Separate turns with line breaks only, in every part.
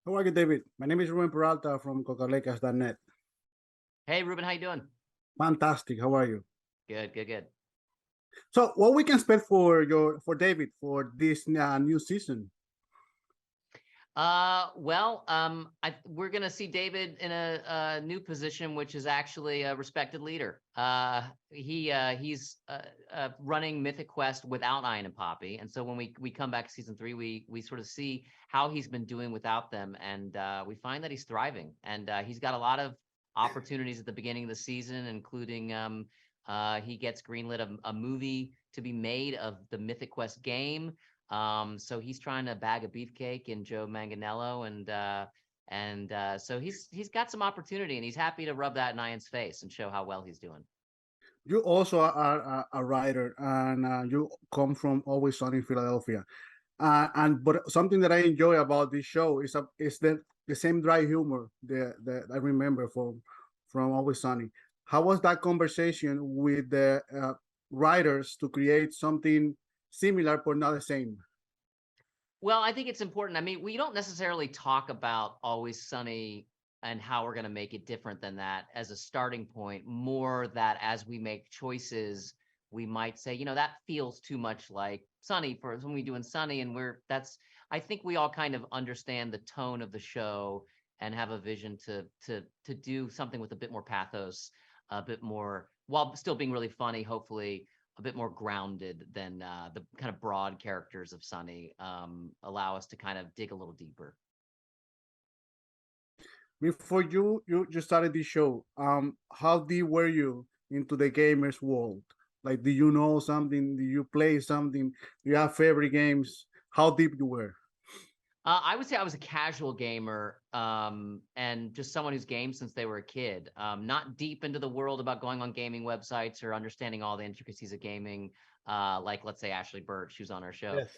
How are you, David? My name is Ruben Peralta from cocalecas.net.
Hey, Ruben, how you doing?
Fantastic. How are you?
Good, good, good.
So, what we can expect for David for this new season?
We're gonna see David in a new position, which is actually a respected leader. He's running Mythic Quest without Ian and Poppy, and so when we come back to season 3, we sort of see how he's been doing without them, and we find that he's thriving, and he's got a lot of opportunities at the beginning of the season, including he gets greenlit a movie to be made of the Mythic Quest game. So he's trying to bag a beefcake in Joe Manganiello, and so he's got some opportunity, and he's happy to rub that in Ian's face and show how well he's doing.
You also are a writer, and you come from Always Sunny in Philadelphia. But something that I enjoy about this show is the same dry humor that I remember from Always Sunny. How was that conversation with the writers to create something similar but not the same?
Well, I think it's important. I mean, we don't necessarily talk about Always Sunny and how we're going to make it different than that as a starting point. More that as we make choices, we might say, that feels too much like Sunny for when we doing Sunny, and I think we all kind of understand the tone of the show and have a vision to do something with a bit more pathos, a bit more, while still being really funny, hopefully a bit more grounded than the kind of broad characters of Sunny, allow us to kind of dig a little deeper.
Before you started the show, how deep were you into the gamers world? Like, do you know something? Do you play something? Do you have favorite games? How deep you were?
I would say I was a casual gamer, and just someone who's gamed since they were a kid. Not deep into the world about going on gaming websites or understanding all the intricacies of gaming, like let's say Ashley Birch, who's on our show,
Yes.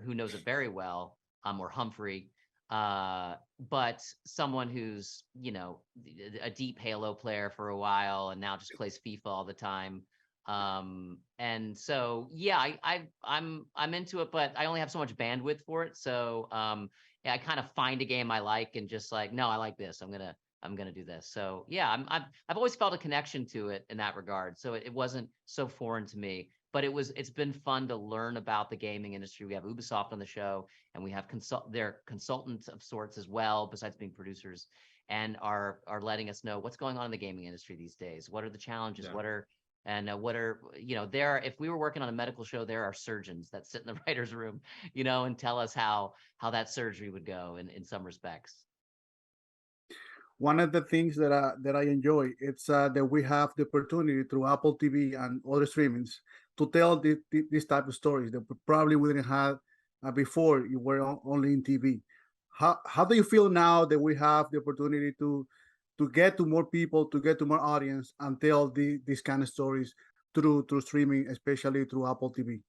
who knows it very well, or Humphrey. But someone who's a deep Halo player for a while and now just plays FIFA all the time. And so yeah, I'm into it, but I only have so much bandwidth for it. So yeah, I kind of find a game I like and just like, no, I like this, I'm gonna do this. So yeah, I've always felt a connection to it in that regard, so it wasn't so foreign to me. But it's been fun to learn about the gaming industry. We have Ubisoft on the show, and we have they're consultants of sorts as well, besides being producers, and are letting us know what's going on in the gaming industry these days. What are the challenges?
Yeah.
What are there? If we were working on a medical show, there are surgeons that sit in the writers' room, and tell us how that surgery would go in some respects.
One of the things that I enjoy it's that we have the opportunity through Apple TV and other streamings to tell this type of stories that we probably wouldn't have before you were only in TV. How do you feel now that we have the opportunity to get to more people, to get to more audience, and tell these kind of stories through streaming, especially through Apple TV?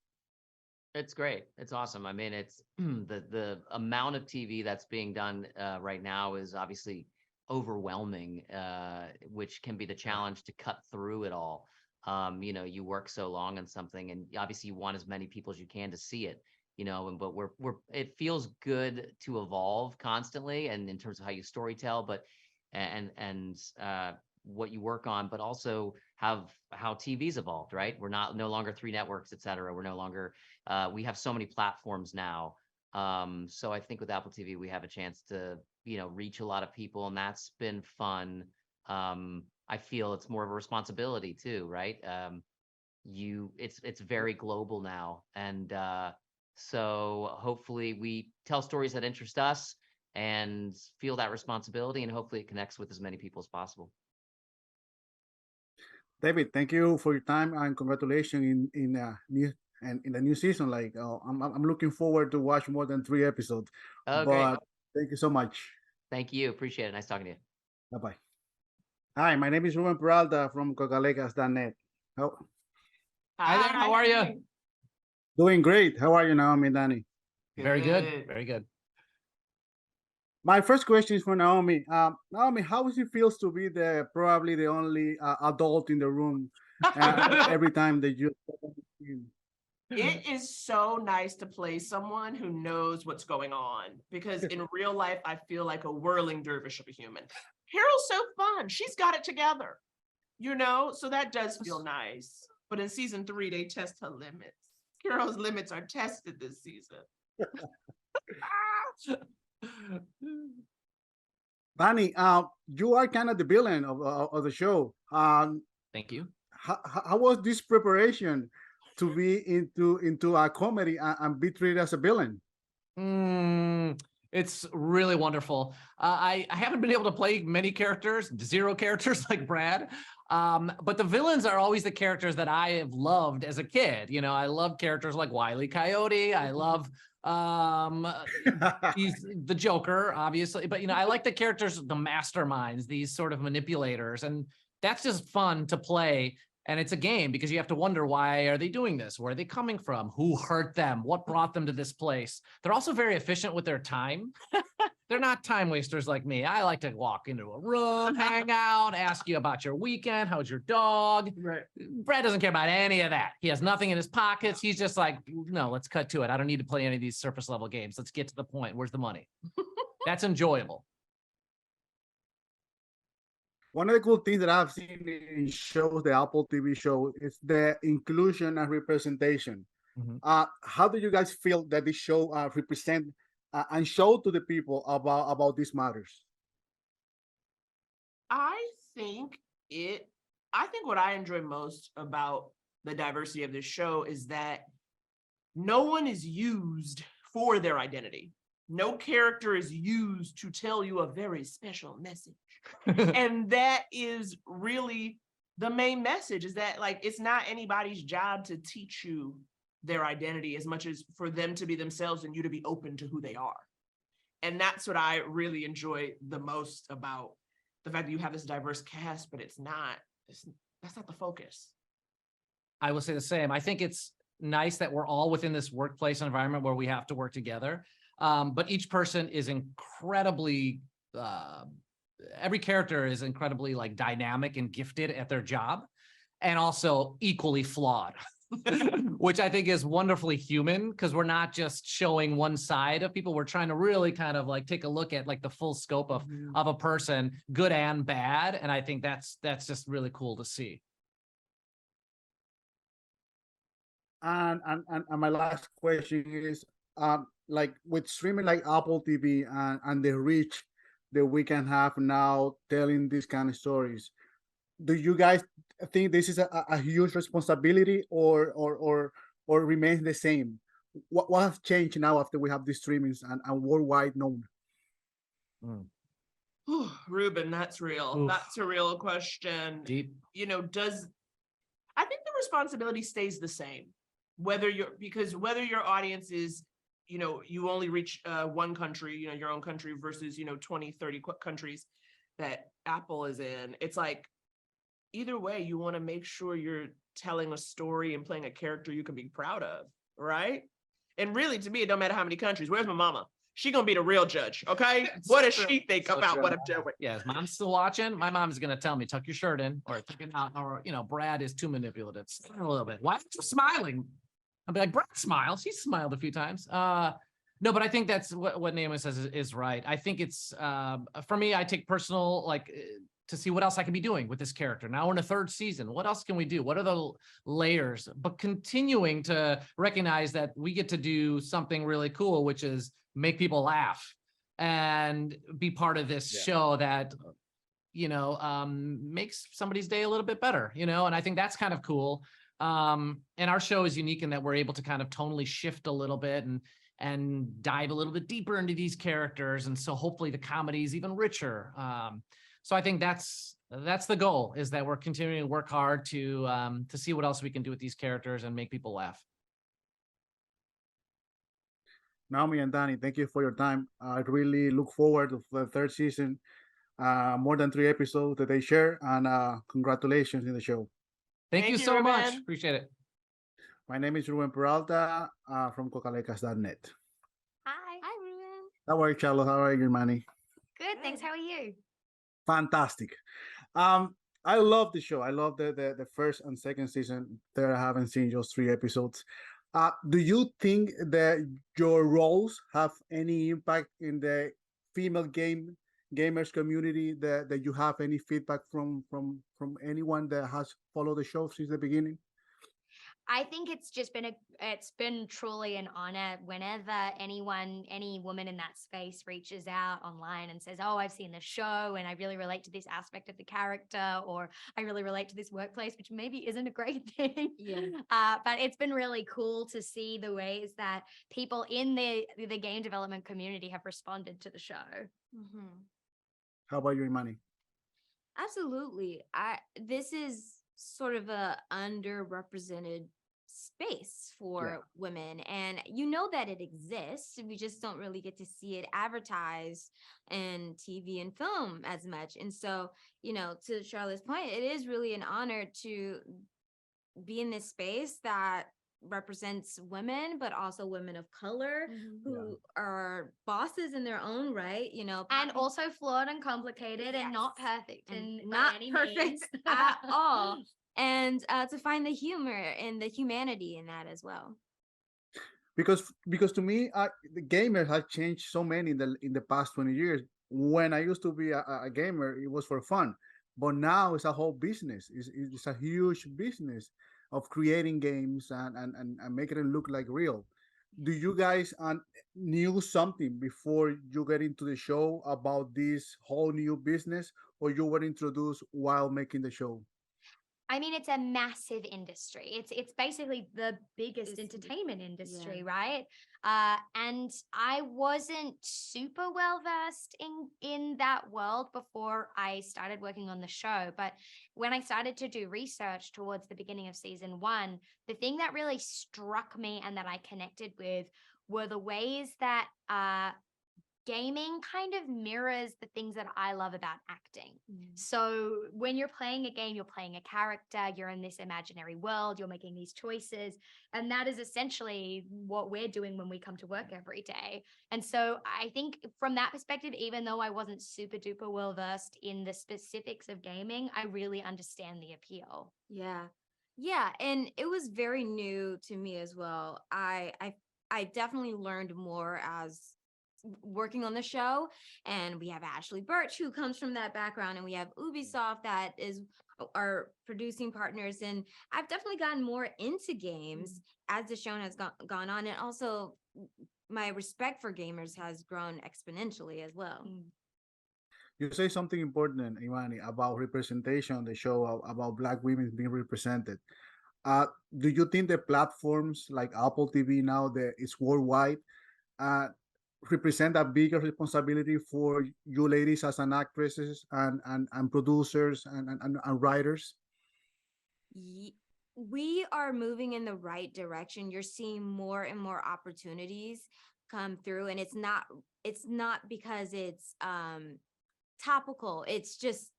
It's great. It's awesome. I mean, it's the amount of TV that's being done right now is obviously overwhelming, which can be the challenge to cut through it all. You work so long on something, and obviously you want as many people as you can to see it. But it feels good to evolve constantly, and in terms of how you storytell, but and what you work on, but also how TV's evolved, right? We're no longer 3 networks, et cetera. We're no longer we have so many platforms now. So I think with Apple TV, we have a chance to, reach a lot of people, and that's been fun. I feel it's more of a responsibility too, right? It's very global now, and so hopefully we tell stories that interest us and feel that responsibility, and hopefully it connects with as many people as possible.
David, thank you for your time and congratulations in the new season. Like, I'm looking forward to watch more than 3 episodes.
Oh, great.
But thank you so much.
Thank you. Appreciate it. Nice talking to you.
Bye bye. Hi, my name is Ruben Peralta from cocalecas.net. How
Hi there. How are you?
Doing great. How are you, Naomi and Danny?
Very good. Very good.
My first question is for Naomi. Naomi, how does it feels to be probably the only adult in the room every time that you?
It is so nice to play someone who knows what's going on, because in real life, I feel like a whirling dervish of a human. Carol's so fun. She's got it together, so that does feel nice. But in season 3, they test her limits. Carol's limits are tested this season.
Danny, you are kind of the villain of the show.
Thank you.
How was this preparation to be into a comedy and be treated as a villain?
It's really wonderful. I haven't been able to play many characters, 0 characters like Brad. But the villains are always the characters that I have loved as a kid. I love characters like Wile E. Coyote. I love he's the Joker, obviously. But I like the characters, the masterminds, these sort of manipulators, and that's just fun to play. And it's a game because you have to wonder, why are they doing this? Where are they coming from? Who hurt them? What brought them to this place? They're also very efficient with their time. They're not time wasters like me. I like to walk into a room, hang out, ask you about your weekend. How's your dog?
Right.
Brad doesn't care about any of that. He has nothing in his pockets. He's just like, no, let's cut to it. I don't need to play any of these surface level games. Let's get to the point. Where's the money? That's enjoyable.
One of the cool things that I've seen in shows, the Apple TV show, is the inclusion and representation. How do you guys feel that this show represent and show to the people about these matters?
I think what I enjoy most about the diversity of this show is that no one is used for their identity. No character is used to tell you a very special message. And that is really the main message, is that it's not anybody's job to teach you their identity as much as for them to be themselves and you to be open to who they are. And that's what I really enjoy the most about the fact that you have this diverse cast, but that's not the focus.
I will say the same. I think it's nice that we're all within this workplace environment where we have to work together. But each person is incredibly, every character is incredibly dynamic and gifted at their job, and also equally flawed, which I think is wonderfully human, because we're not just showing one side of people. We're trying to really kind of take a look at the full scope of a person, good and bad. And I think that's just really cool to see.
And my last question is, with streaming like Apple TV and the reach that we can have now telling these kind of stories, do you guys think this is a huge responsibility or remains the same? What has changed now after we have these streamings and worldwide known?
Ruben, that's real.
Oof.
That's a real question.
Deep.
I think the responsibility stays the same, whether your audience is, you only reach one country, your own country versus, 20, 30 countries that Apple is in. It's either way, you want to make sure you're telling a story and playing a character you can be proud of, right? And really, to me, it don't matter how many countries. Where's my mama? She gonna be the real judge, okay? What does she think about what I'm doing?
Yeah, is mom still watching? My mom's gonna tell me, tuck your shirt in, or tuck it out, or Brad is too manipulative. A little bit. Why are you smiling? I'll be like, Brad smiles. He's smiled a few times. No, but I think that's what Naomi says is right. I think it's for me, I take personal to see what else I can be doing with this character. Now we're in a 3rd season. What else can we do? What are the layers? But continuing to recognize that we get to do something really cool, which is make people laugh and be part of this show that, makes somebody's day a little bit better, and I think that's kind of cool. And our show is unique in that we're able to kind of tonally shift a little bit and dive a little bit deeper into these characters. And so hopefully the comedy is even richer. So I think that's the goal, is that we're continuing to work hard to see what else we can do with these characters and make people laugh.
Naomi and Danny, thank you for your time. I really look forward to the 3rd season, more than 3 episodes that they share, and congratulations in the show.
Thank you so much. Appreciate it.
My name is Ruben Peralta from cocalecas.net.
Hi. Hi, Ruben.
How are you, Charlotte? How are you, Manny?
Good, thanks. How are you?
Fantastic. I love the show. I love the 1st and 2nd season. There I haven't seen just 3 episodes. Do you think that your roles have any impact in the female gamers community? That you have any feedback from anyone that has followed the show since the beginning?
I think it's been truly an honor whenever any woman in that space reaches out online and says, "Oh, I've seen the show and I really relate to this aspect of the character," or "I really relate to this workplace," which maybe isn't a great thing.
Yeah.
But it's been really cool to see the ways that people in the game development community have responded to the show.
How about you, Imani?
Absolutely. This is sort of a underrepresented space for women, and you know that it exists. We just don't really get to see it advertised in TV and film as much. And so, to Charlotte's point, it is really an honor to be in this space that represents women, but also women of color who are bosses in their own right,
And also flawed and complicated and not perfect and
not perfect at all. And to find the humor and the humanity in that as well.
Because to me, the gamers have changed so many in the past 20 years. When I used to be a gamer, it was for fun, but now it's a whole business. It's a huge business of creating games and making it look like real. Do you guys knew something before you get into the show about this whole new business, or you were introduced while making the show?
I mean, it's a massive industry. It's basically the biggest entertainment industry, right? And I wasn't super well versed in that world before I started working on the show. But when I started to do research towards the beginning of season 1, the thing that really struck me and that I connected with were the ways that gaming kind of mirrors the things that I love about acting. So when you're playing a game, you're playing a character, you're in this imaginary world, you're making these choices. And that is essentially what we're doing when we come to work every day. And so I think from that perspective, even though I wasn't super duper well versed in the specifics of gaming, I really understand the appeal.
Yeah. And it was very new to me as well. I definitely learned more as working on the show, and we have Ashley Birch who comes from that background, and we have Ubisoft that is our producing partners, and I've definitely gotten more into games as the show has gone on, and also my respect for gamers has grown exponentially as well.
You say something important, Imani, about representation on the show, about Black women being represented. Do you think the platforms like Apple TV now that it's worldwide represent a bigger responsibility for you ladies as an actresses and producers and writers?
We are moving in the right direction. You're seeing more and more opportunities come through, and it's not because it's topical. It's just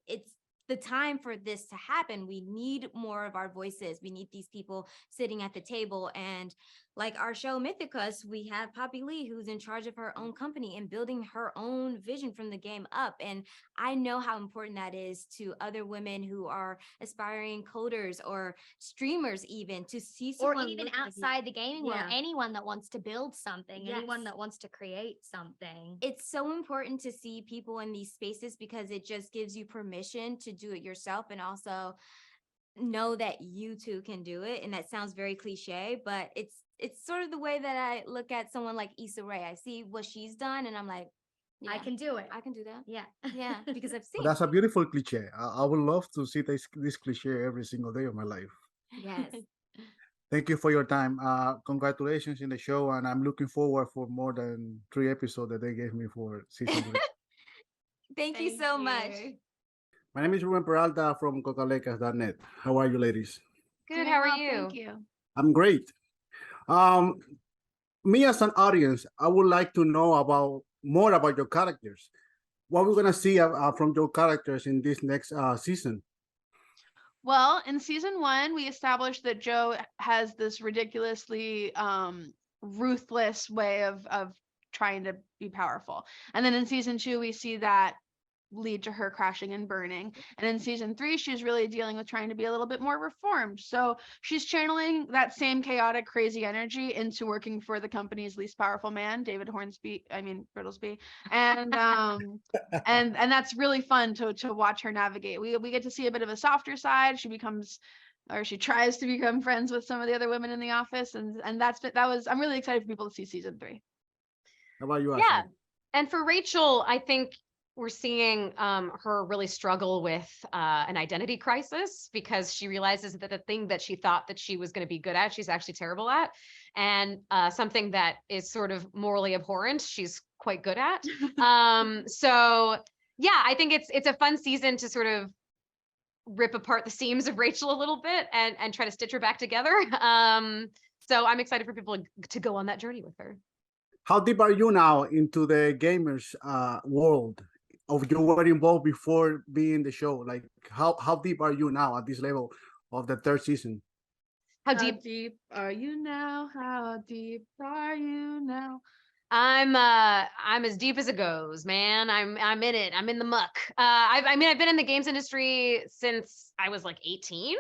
it's the time for this to happen. We need more of our voices. We need these people sitting at the table. And like our show Mythic Quest, we have Poppy Lee, who's in charge of her own company and building her own vision from the game up. And I know how important that is to other women who are aspiring coders or streamers, even to see someone,
or even outside the gaming world,
Yeah.
anyone that wants to build something,
Yes.
anyone that wants to create something.
It's so important to see people in these spaces because it just gives you permission to do it yourself, and also know that you too can do it. And that sounds very cliche, but it's sort of the way that I look at someone like Issa Rae. I see what she's done, and I'm like,
I
yeah,
can do it.
I can do that.
Yeah.
Yeah, because I've seen.
That's a beautiful cliche. I would love to see this cliche every single day of my life.
Yes.
Thank you for your time. Congratulations in the show, and I'm looking forward for more than 3 episodes that they gave me for season 3.
Thank you so much.
My name is Ruben Peralta from cocalecas.net. How are you, ladies?
Good. How are you?
Thank you.
I'm great. Me as an audience, I would like to know more about your characters. What we're gonna see from your characters in this next season.
Well, in season 1, we established that Joe has this ridiculously ruthless way of trying to be powerful. And then in season 2, we see that lead to her crashing and burning. And in season 3, she's really dealing with trying to be a little bit more reformed. So she's channeling that same chaotic, crazy energy into working for the company's least powerful man, David Brittlesbee. And and that's really fun to watch her navigate. We get to see a bit of a softer side. She tries to become friends with some of the other women in the office. And I'm really excited for people to see season 3.
How about you,
Yeah.
Ashley?
And for Rachel, I think we're seeing her really struggle with an identity crisis, because she realizes that the thing that she thought that she was going to be good at, she's actually terrible at. And something that is sort of morally abhorrent, she's quite good at. So yeah, I think it's a fun season to sort of rip apart the seams of Rachel a little bit and try to stitch her back together. So I'm excited for people to go on that journey with her.
How deep are you now into the gamers world? Of you were involved before being the show? Like how deep are you now at this level of the 3rd season?
How
How
deep?
deep are you now? How deep are you now?
I'm as deep as it goes, man. I'm in it. I'm in the muck. I've been in the games industry since I was like 18,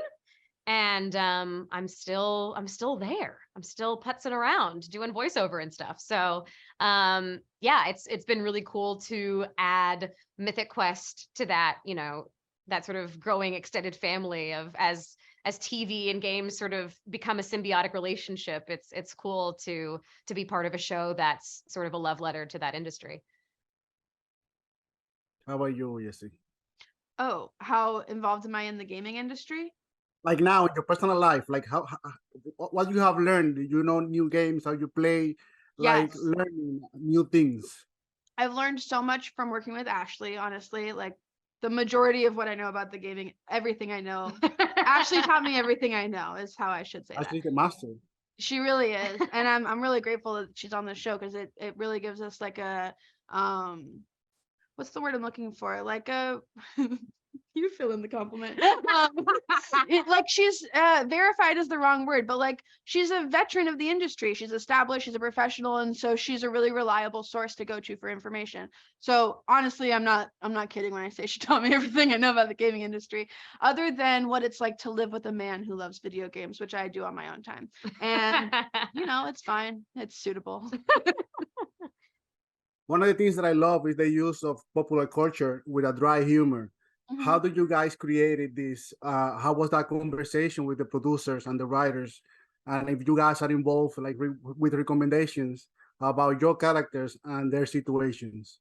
and I'm still there. I'm still putzing around doing voiceover and stuff. So yeah, it's been really cool to add Mythic Quest to that, that sort of growing extended family of as TV and games sort of become a symbiotic relationship. It's cool to be part of a show that's sort of a love letter to that industry.
How about you, Jesse?
Oh, how involved am I in the gaming industry?
Like now in your personal life, like what you have learned, new games, how you play, like
Yes.
learning new things.
I've learned so much from working with Ashley, honestly. Like the majority of what I know about the gaming, everything I know. Ashley taught me everything I know, is how I should say that.
Ashley's the master.
She really is. And I'm really grateful that she's on the show, because it really gives us like a what's the word I'm looking for? Like a you fill in the compliment. Like she's verified is the wrong word, but like she's a veteran of the industry. She's established, she's a professional, and so she's a really reliable source to go to for information. So honestly, I'm not kidding when I say she taught me everything I know about the gaming industry, other than what it's like to live with a man who loves video games, which I do on my own time. And it's fine. It's suitable.
One of the things that I love is the use of popular culture with a dry humor.
Mhm.
How did you guys created this? How was that conversation with the producers and the writers? And if you guys are involved, like with recommendations about your characters and their situations.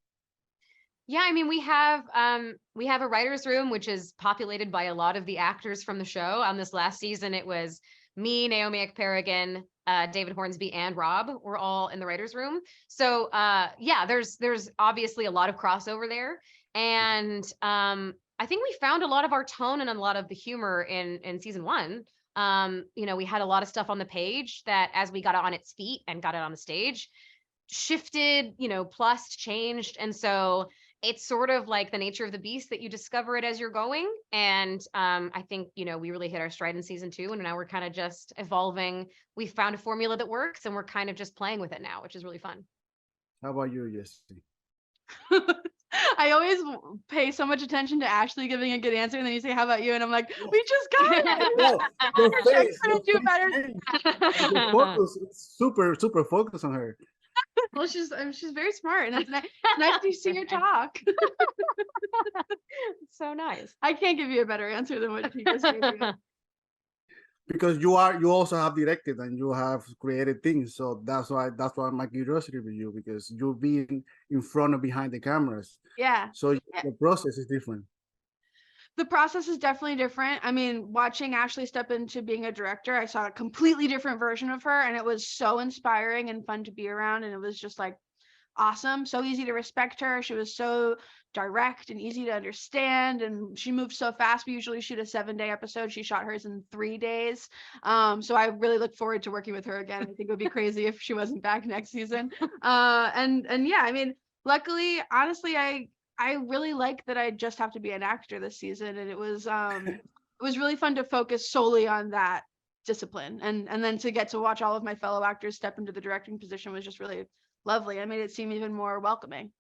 Yeah, I mean, we have a writer's room, which is populated by a lot of the actors from the show. On this last season, it was me, Naomi Ekperigin, David Hornsby, and Rob were all in the writer's room. So yeah, there's obviously a lot of crossover there. And I think we found a lot of our tone and a lot of the humor in season 1. We had a lot of stuff on the page that, as we got it on its feet and got it on the stage, shifted, plussed, changed. And so it's sort of like the nature of the beast that you discover it as you're going. And I think, we really hit our stride in season 2, and now we're kind of just evolving. We found a formula that works, and we're kind of just playing with it now, which is really fun.
How about you, Jesse?
I always pay so much attention to Ashley giving a good answer, and then you say, "How about you?" And I'm like, "We just got it."
Well,
I wish I couldn't do better.
The focus is super focused on her.
Well, she's very smart, and it's nice to see her talk.
So nice.
I can't give you a better answer than what she just gave you.
Because you also have directed and you have created things, so that's why my curiosity with you, because you've been in front and behind the cameras.
Yeah.
So the process is different.
The process is definitely different. I mean, watching Ashley step into being a director, I saw a completely different version of her, and it was so inspiring and fun to be around. And it was just like awesome. So easy to respect her. She was so direct and easy to understand, and she moved so fast. We usually shoot a 7-day episode. She shot hers in 3 days. So I really look forward to working with her again. I think it would be crazy if she wasn't back next season. And yeah, I mean, luckily, honestly, I really like that I just have to be an actor this season, and it was really fun to focus solely on that discipline, and then to get to watch all of my fellow actors step into the directing position was just really lovely. I made it seem even more welcoming.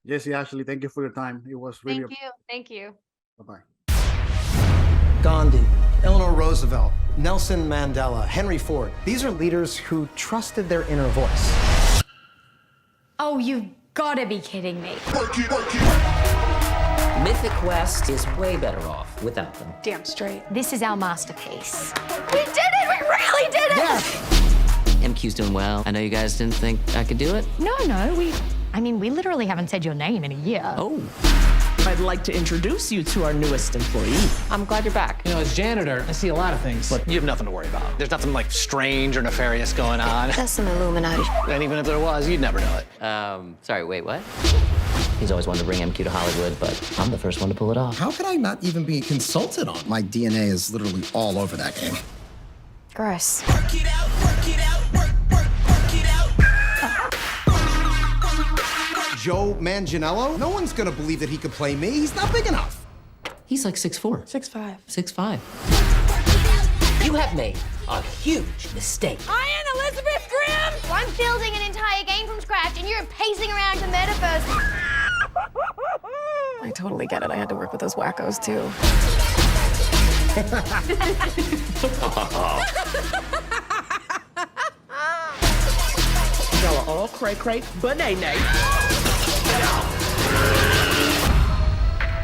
Jesse, Ashley, thank you for your time. It was really.
Thank you. Thank you.
Bye-bye.
Gandhi, Eleanor Roosevelt, Nelson Mandela, Henry Ford. These are leaders who trusted their inner voice.
Oh, you've got to be kidding me.
Mythic Quest is way better off without them.
Damn straight.
This is our masterpiece. We did it! We really did it!
MQ's doing well. I know you guys didn't think I could do it.
No, we literally haven't said your name in a year.
Oh.
I'd like to introduce you to our newest employee.
I'm glad you're back.
You know, as janitor, I see a lot of things.
But you have nothing to worry about. There's nothing like strange or nefarious going on.
That's some Illuminati.
And even if there was, you'd never know it.
Sorry, wait, what? He's always wanted to bring MQ to Hollywood, but I'm the first one to pull it off.
How could I not even be consulted on? My DNA is literally all over that game.
Gross.
Work it out, work it out, work it out. Joe Manganiello? No one's gonna believe that he could play me. He's not big enough.
He's like 6'4".
6'5".
6'5".
You have made a huge mistake.
I am Elizabeth Grimm! I'm building an entire game from scratch and you're pacing around the metaverse.
I totally get it. I had to work with those wackos too.
Y'all are all cray-cray, but nay-nay.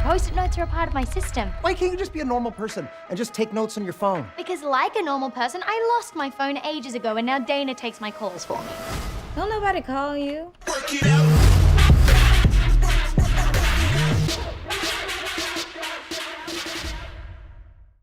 Post-it notes are a part of my system.
Why can't you just be a normal person and just take notes on your phone?
Because like a normal person, I lost my phone ages ago and now Dana takes my calls for me.
Don't nobody call you.
Work it out.